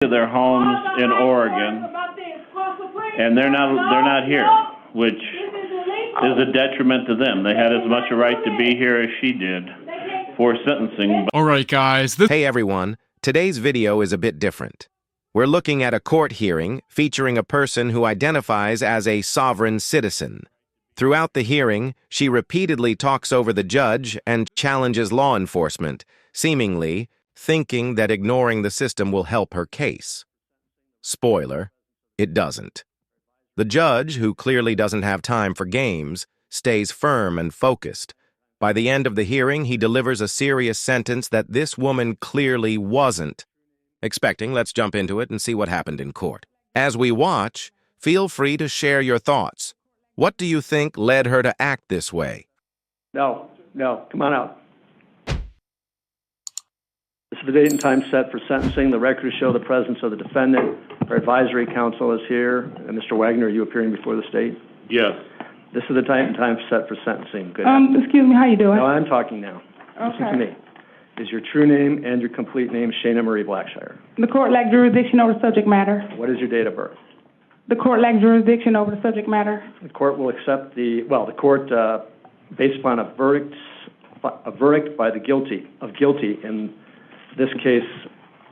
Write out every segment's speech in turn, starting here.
to their homes in Oregon, and they're not here, which is a detriment to them. They had as much a right to be here as she did for sentencing. All right, guys. Hey, everyone. Today's video is a bit different. We're looking at a court hearing featuring a person who identifies as a sovereign citizen. Throughout the hearing, she repeatedly talks over the judge and challenges law enforcement, seemingly thinking that ignoring the system will help her case. Spoiler, it doesn't. The judge, who clearly doesn't have time for games, stays firm and focused. By the end of the hearing, he delivers a serious sentence that this woman clearly wasn't expecting. Let's jump into it and see what happened in court. As we watch, feel free to share your thoughts. What do you think led her to act this way? No, come on out. This is the date and time set for sentencing. The record show the presence of the defendant. Our advisory counsel is here. Mr. Wagner, are you appearing before the state? Yes. This is the date and time set for sentencing. Good. Excuse me, how you doing? No, I'm talking now. Okay. Listen to me. Is your true name and your complete name Shayna Marie Blackshire? The court lacked jurisdiction over the subject matter. What is your date of birth? The court lacked jurisdiction over the subject matter. The court will accept the court, based upon a verdict by the guilty in this case.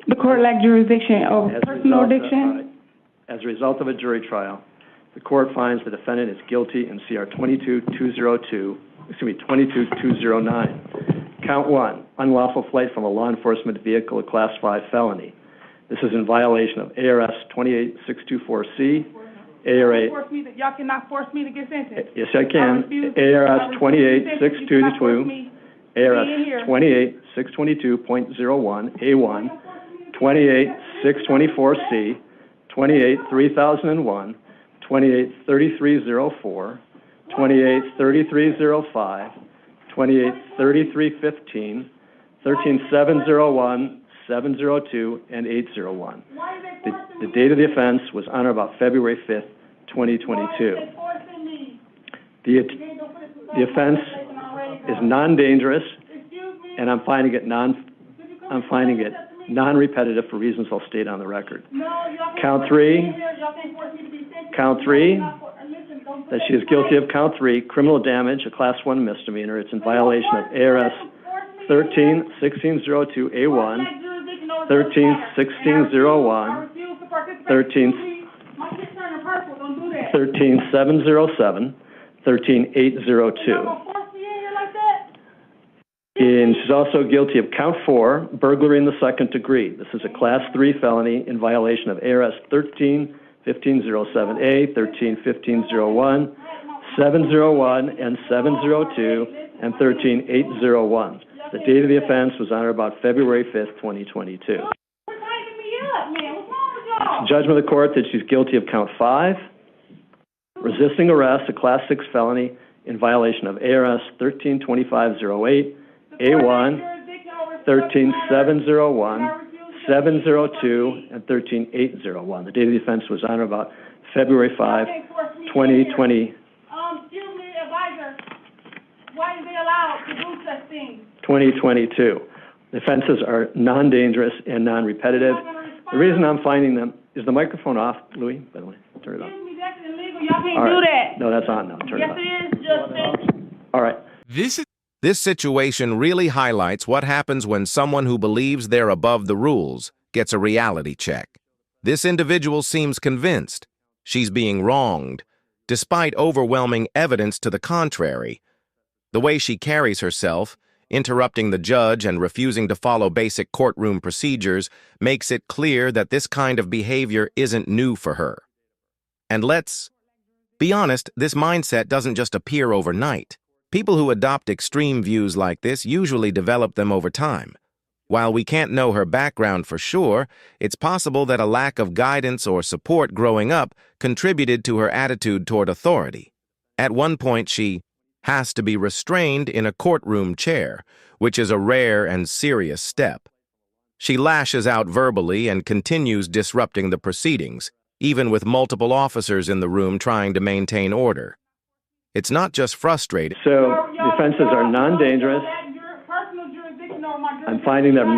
The court lacked jurisdiction over personal addiction. As a result of a jury trial, the court finds the defendant is guilty in CR 22209. Count 1, unlawful flight from a law enforcement vehicle, a Class 5 felony. This is in violation of ARS 28624C, Y'all cannot force me to get sentenced. Yes, I can. ARS 28622, ARS 28622.01, A1, 28624C, 283001, 283304, 283305, 283315, 13701, 702, and 801. The date of the offense was on or about February 5th, 2022. The offense is non-dangerous, and I'm finding it non-repetitive for reasons I'll state on the record. Count three, that she is guilty of count 3, criminal damage, a Class 1 misdemeanor. It's in violation of ARS 13-1602A1, 13-1601, 13-707, 13-802. And she's also guilty of count 4, burglary in the second degree. This is a Class 3 felony in violation of ARS 13-1507A, 13-1501, 701, and 702, and 13-801. The date of the offense was on or about February 5th, 2022. Judgment of the court that she's guilty of count 5, resisting arrest, a Class 6 felony in violation of ARS 13-2508, A1, 13-701, 702, and 13-801. The date of the offense was on or about February 5, 2020. Excuse me, advisor. Why is they allowed to do such things? 2022. The offenses are non-dangerous and non-repetitive. The reason I'm finding them is the microphone off, Louis, by the way. Turn it off. Excuse me, that's illegal. Y'all can't do that. No, that's on now. Turn it off. Yes, it is, Justice. All right. This situation really highlights what happens when someone who believes they're above the rules gets a reality check. This individual seems convinced she's being wronged, despite overwhelming evidence to the contrary. The way she carries herself, interrupting the judge and refusing to follow basic courtroom procedures, makes it clear that this kind of behavior isn't new for her. And let's be honest, this mindset doesn't just appear overnight. People who adopt extreme views like this usually develop them over time. While we can't know her background for sure, it's possible that a lack of guidance or support growing up contributed to her attitude toward authority. At one point, she has to be restrained in a courtroom chair, which is a rare and serious step. She lashes out verbally and continues disrupting the proceedings, even with multiple officers in the room trying to maintain order. It's not just frustrating. So the offenses are non-dangerous. I'm finding them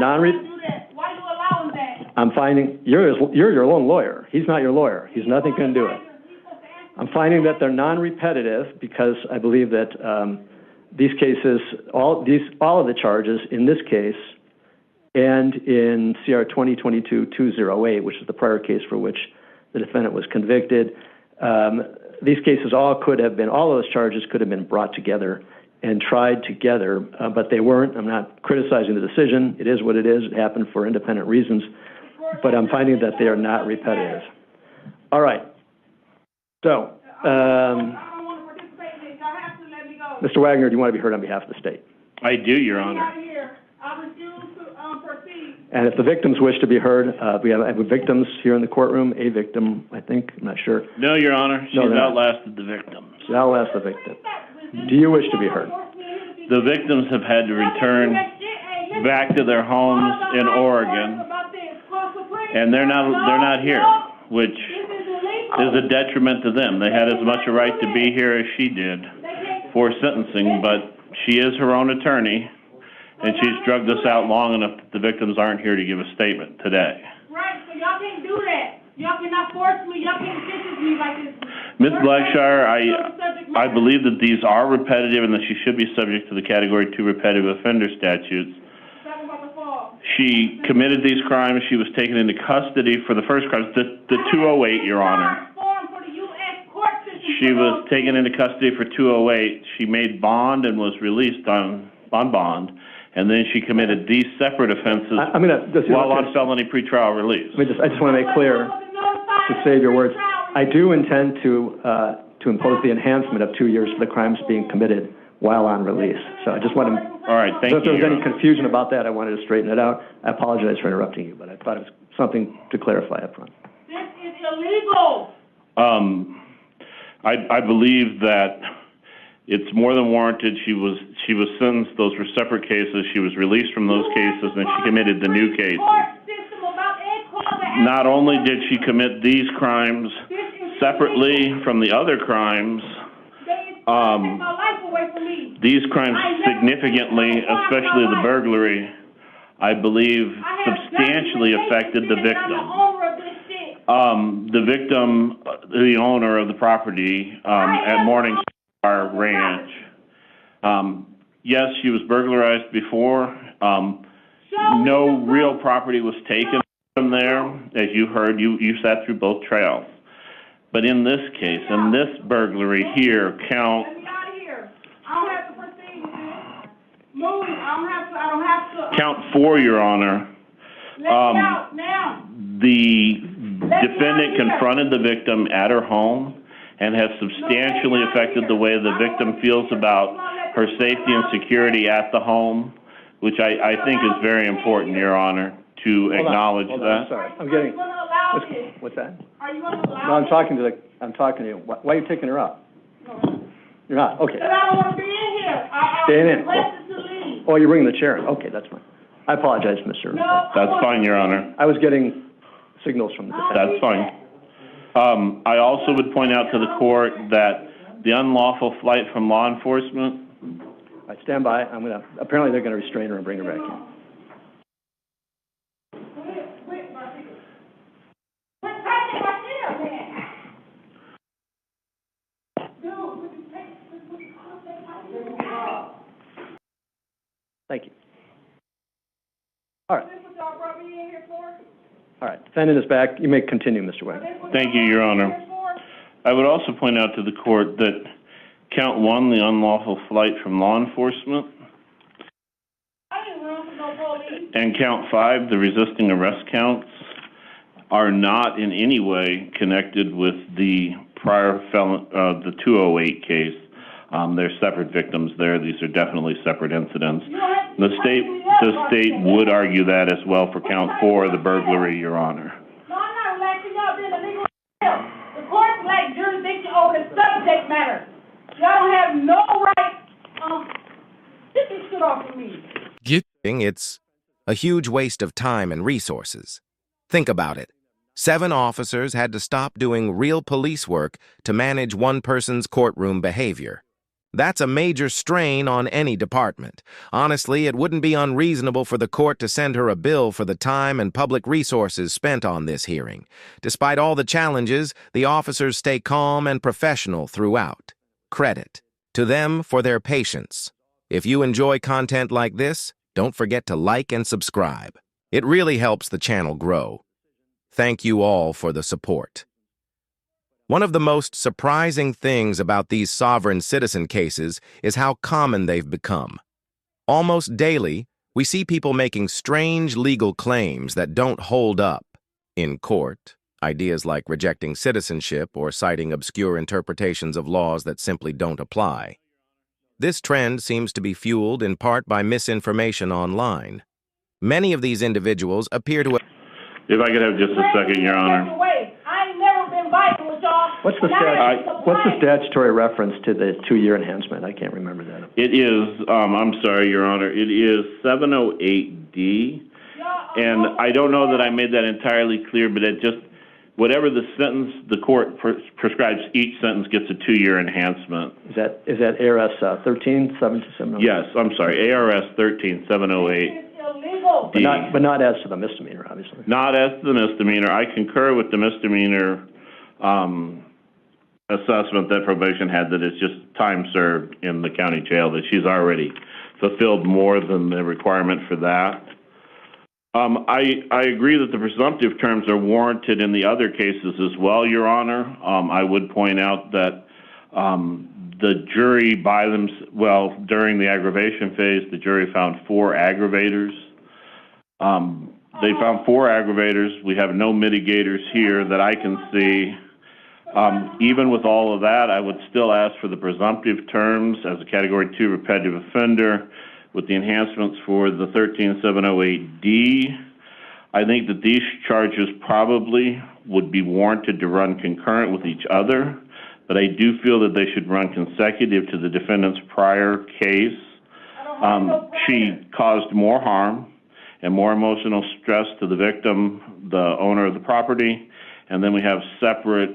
I'm finding, you're your own lawyer. He's not your lawyer. He's nothing can do it. I'm finding that they're non-repetitive because I believe that these cases, all of the charges in this case and in CR 2022-208, which is the prior case for which the defendant was convicted, these cases all of those charges could have been brought together and tried together, but they weren't. I'm not criticizing the decision. It is what it is. It happened for independent reasons, but I'm finding that they are not repetitive. All right. So, Mr. Wagner, do you want to be heard on behalf of the state? I do, Your Honor. I refuse to proceed. And if the victims wish to be heard, we have victims here in the courtroom, a victim, I think, I'm not sure. No, Your Honor, she's outlasted the victims. She's outlasted the victim. Do you wish to be heard? The victims have had to return back to their homes in Oregon, and they're not here, which is a detriment to them. They had as much a right to be here as she did for sentencing, but she is her own attorney, and she's drugged us out long enough that the victims aren't here to give a statement today. Right, so y'all can't do that. Y'all cannot force me. Y'all can't sentence me like this. Ms. Blackshire, I believe that these are repetitive and that she should be subject to the Category 2 repetitive offender statutes. She committed these crimes. She was taken into custody for the first crimes, the 208, Your Honor. She was taken into custody for 208. She made bond and was released on bond, and then she committed these separate offenses while on felony pretrial release. I just want to make clear, to save your words, I do intend to impose the enhancement of 2 years for the crimes being committed while on release. So I just want to... All right, thank you. If there was any confusion about that, I wanted to straighten it out. I apologize for interrupting you, but I thought it was something to clarify up front. This is illegal. I believe that it's more than warranted. She was sentenced. Those were separate cases. She was released from those cases, and she committed the new cases. Not only did she commit these crimes separately from the other crimes, these crimes significantly, especially the burglary, I believe substantially affected the victim. The victim, the owner of the property at Morningstar Ranch. Yes, she was burglarized before. No real property was taken from there. As you heard, you sat through both trials. But in this case, in this burglary here, count... Count 4, Your Honor. The defendant confronted the victim at her home and has substantially affected the way the victim feels about her safety and security at the home, which I think is very important, Your Honor, to acknowledge that. I'm sorry. I'm getting... What's that? Are you going to allow No, I'm talking to you. Why are you taking her up? You're not? Okay. But I don't want to be in here. Stay in. To leave. Oh, you're bringing the chair in. Okay, that's fine. I apologize, Mr. No, That's fine, Your Honor. I was getting signals from the defense. That's fine. I also would point out to the court that the unlawful flight from law enforcement... All right, stand by. Apparently they're going to restrain her and bring her back in. Thank you. All right. All right. Defendant is back. You may continue, Mr. Wagner. Thank you, Your Honor. I would also point out to the court that count 1, the unlawful flight from law enforcement, and count 5, the resisting arrest counts, are not in any way connected with the prior the 208 case. They're separate victims there. These are definitely separate incidents. The state would argue that as well for count 4, the burglary, Your Honor. No, I'm not relaxing up in the legal. The court lacks jurisdiction over the subject matter. Y'all don't have no right. Get this shit off of me. It's a huge waste of time and resources. Think about it. 7 officers had to stop doing real police work to manage one person's courtroom behavior. That's a major strain on any department. Honestly, it wouldn't be unreasonable for the court to send her a bill for the time and public resources spent on this hearing. Despite all the challenges, the officers stay calm and professional throughout. Credit to them for their patience. If you enjoy content like this, don't forget to like and subscribe. It really helps the channel grow. Thank you all for the support. One of the most surprising things about these sovereign citizen cases is how common they've become. Almost daily, we see people making strange legal claims that don't hold up in court. Ideas like rejecting citizenship or citing obscure interpretations of laws that simply don't apply. This trend seems to be fueled in part by misinformation online. Many of these individuals appear to have... If I could have just a second, Your Honor. I ain't never been biting with y'all. What's the statutory reference to the 2-year enhancement? I can't remember that. It is, I'm sorry, Your Honor, it is 708D. And I don't know that I made that entirely clear, but it just, whatever the sentence, the court prescribes, each sentence gets a 2-year enhancement. Is that ARS 13-707? Yes, I'm sorry, ARS 13708. But not as to the misdemeanor, obviously. Not as to the misdemeanor. I concur with the misdemeanor assessment that probation had, that it's just time served in the county jail, that she's already fulfilled more than the requirement for that. I agree that the presumptive terms are warranted in the other cases as well, Your Honor. I would point out that the jury during the aggravation phase, the jury found 4 aggravators. They found 4 aggravators. We have no mitigators here that I can see. Even with all of that, I would still ask for the presumptive terms as a Category 2 repetitive offender with the enhancements for the 13708D. I think that these charges probably would be warranted to run concurrent with each other, but I do feel that they should run consecutive to the defendant's prior case. She caused more harm and more emotional stress to the victim, the owner of the property, and then we have separate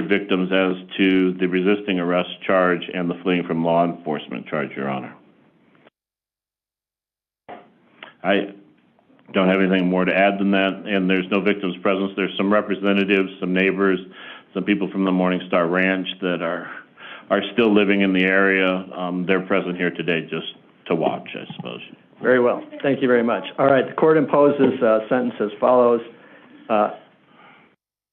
victims as to the resisting arrest charge and the fleeing from law enforcement charge, Your Honor. I don't have anything more to add than that, and there's no victim's presence. There's some representatives, some neighbors, some people from the Morningstar Ranch that are still living in the area. They're present here today just to watch, I suppose. Very well. Thank you very much. All right, the court imposes a sentence as follows.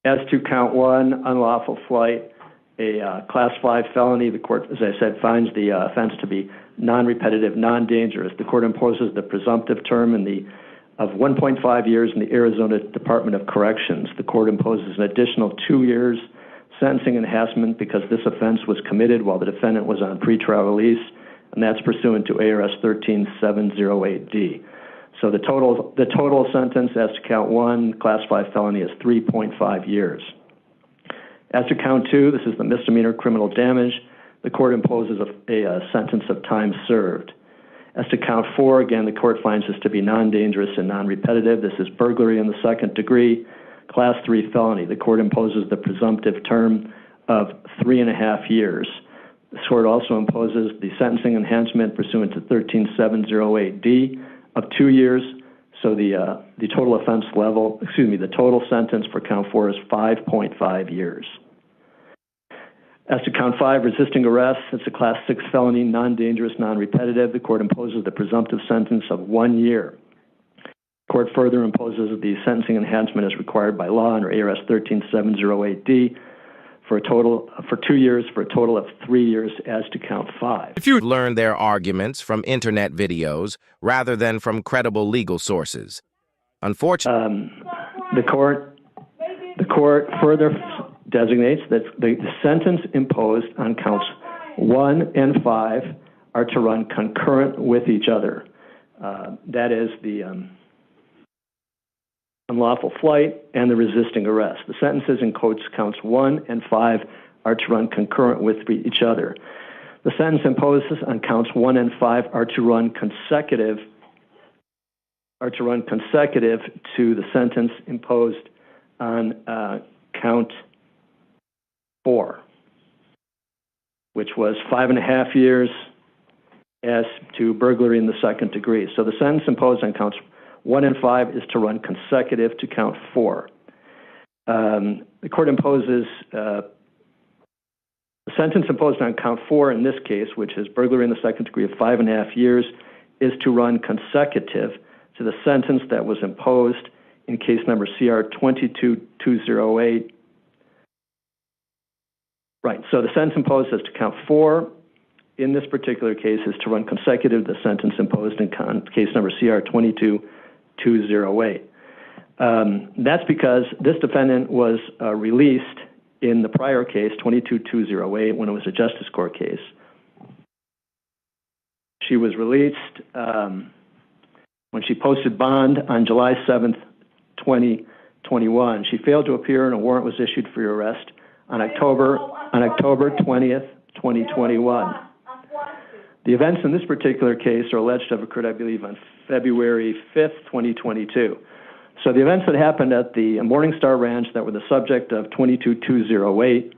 As to count 1, unlawful flight, a Class 5 felony, the court, as I said, finds the offense to be non-repetitive, non-dangerous. The court imposes the presumptive term of 1.5 years in the Arizona Department of Corrections. The court imposes an additional 2 years sentencing enhancement because this offense was committed while the defendant was on pretrial release, and that's pursuant to ARS 13708D. So the total sentence as to count 1, Class 5 felony, is 3.5 years. As to count 2, this is the misdemeanor criminal damage. The court imposes a sentence of time served. As to count 4, again, the court finds this to be non-dangerous and non-repetitive. This is burglary in the 2nd degree, Class 3 felony. The court imposes the presumptive term of 3.5 years. This court also imposes the sentencing enhancement pursuant to 13708D of 2 years. So the total offense level, the total sentence for count 4 is 5.5 years. As to count 5, resisting arrest, it's a Class 6 felony, non-dangerous, non-repetitive. The court imposes the presumptive sentence of 1 year. The court further imposes the sentencing enhancement as required by law under ARS 13708D for 2 years, for a total of 3 years as to count 5. If you learn their arguments from internet videos rather than from credible legal sources, unfortunately, the court further designates that the sentence imposed on counts 1 and 5 are to run concurrent with each other. That is the unlawful flight and the resisting arrest. The sentences in counts 1 and 5 are to run concurrent with each other. The sentence imposed on counts 1 and 5 are to run consecutive to the sentence imposed on count 4. which was 5.5 years as to burglary in the second degree. So the sentence imposed on counts 1 and 5 is to run consecutive to count 4. The court imposes the sentence imposed on count 4 in this case, which is burglary in the second degree of 5.5 years, is to run consecutive to the sentence that was imposed in case number CR 22208. Right, so the sentence imposed as to count 4 in this particular case is to run consecutive to the sentence imposed in case number CR 22208. That's because this defendant was released in the prior case, 22208, when it was a justice court case. She was released when she posted bond on July 7th, 2021. She failed to appear and a warrant was issued for your arrest on October 20th, 2021. The events in this particular case are alleged to have occurred, I believe, on February 5th, 2022. So the events that happened at the Morningstar Ranch that were the subject of 22208,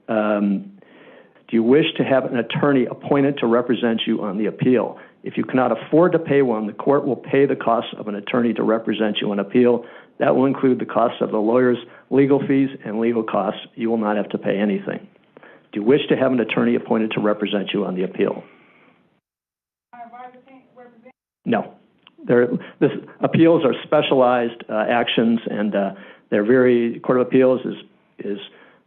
do you wish to have an attorney appointed to represent you on the appeal? If you cannot afford to pay one, the court will pay the cost of an attorney to represent you on appeal. That will include the cost of the lawyer's legal fees and legal costs. You will not have to pay anything. Do you wish to have an attorney appointed to represent you on the appeal? No. Appeals are specialized actions, and Court of Appeals is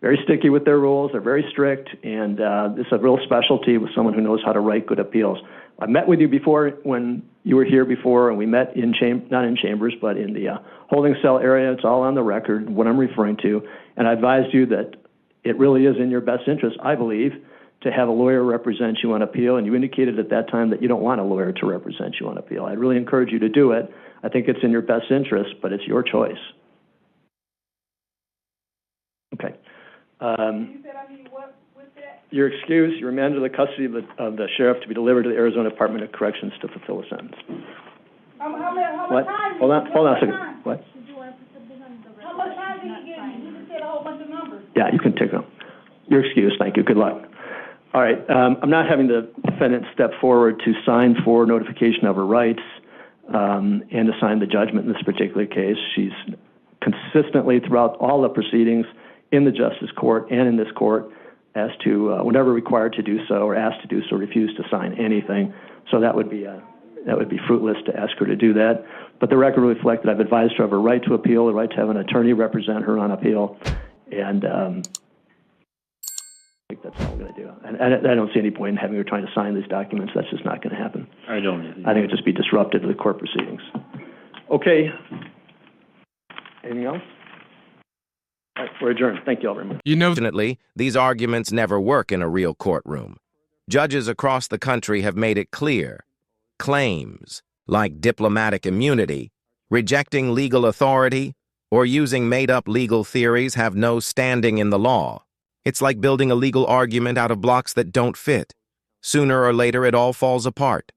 very sticky with their rules. They're very strict, and it's a real specialty with someone who knows how to write good appeals. I met with you before when you were here before, and we met not in chambers, but in the holding cell area. It's all on the record, what I'm referring to, and I advised you that it really is in your best interest, I believe, to have a lawyer represent you on appeal, and you indicated at that time that you don't want a lawyer to represent you on appeal. I'd really encourage you to do it. I think it's in your best interest, but it's your choice. Okay. You said I need what with that? You're excused. You're remanded to the custody of the sheriff to be delivered to the Arizona Department of Corrections to fulfill a sentence. How much What? time? Hold on a second. What? How much time did you give me? You just said a whole bunch of numbers. Yeah, you can take them. You're excused. Thank you. Good luck. All right. I'm not having the defendant step forward to sign for notification of her rights and to sign the judgment in this particular case. She's consistently throughout all the proceedings in the Justice Court and in this court as to whenever required to do so or asked to do so, refused to sign anything. So that would be fruitless to ask her to do that. But the record will reflect that I've advised her of her right to appeal, the right to have an attorney represent her on appeal, and I think that's all I'm going to do. And I don't see any point in having her trying to sign these documents. That's just not going to happen. I don't either. I think it'd just be disruptive to the court proceedings. Okay. Anything else? All right, we're adjourned. Thank you all very much. Fortunately, these arguments never work in a real courtroom. Judges across the country have made it clear. Claims, like diplomatic immunity, rejecting legal authority, or using made-up legal theories have no standing in the law. It's like building a legal argument out of blocks that don't fit. Sooner or later, it all falls apart.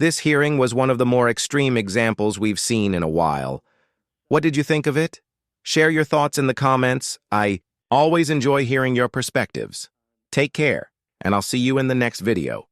This hearing was one of the more extreme examples we've seen in a while. What did you think of it? Share your thoughts in the comments. I always enjoy hearing your perspectives. Take care, and I'll see you in the next video.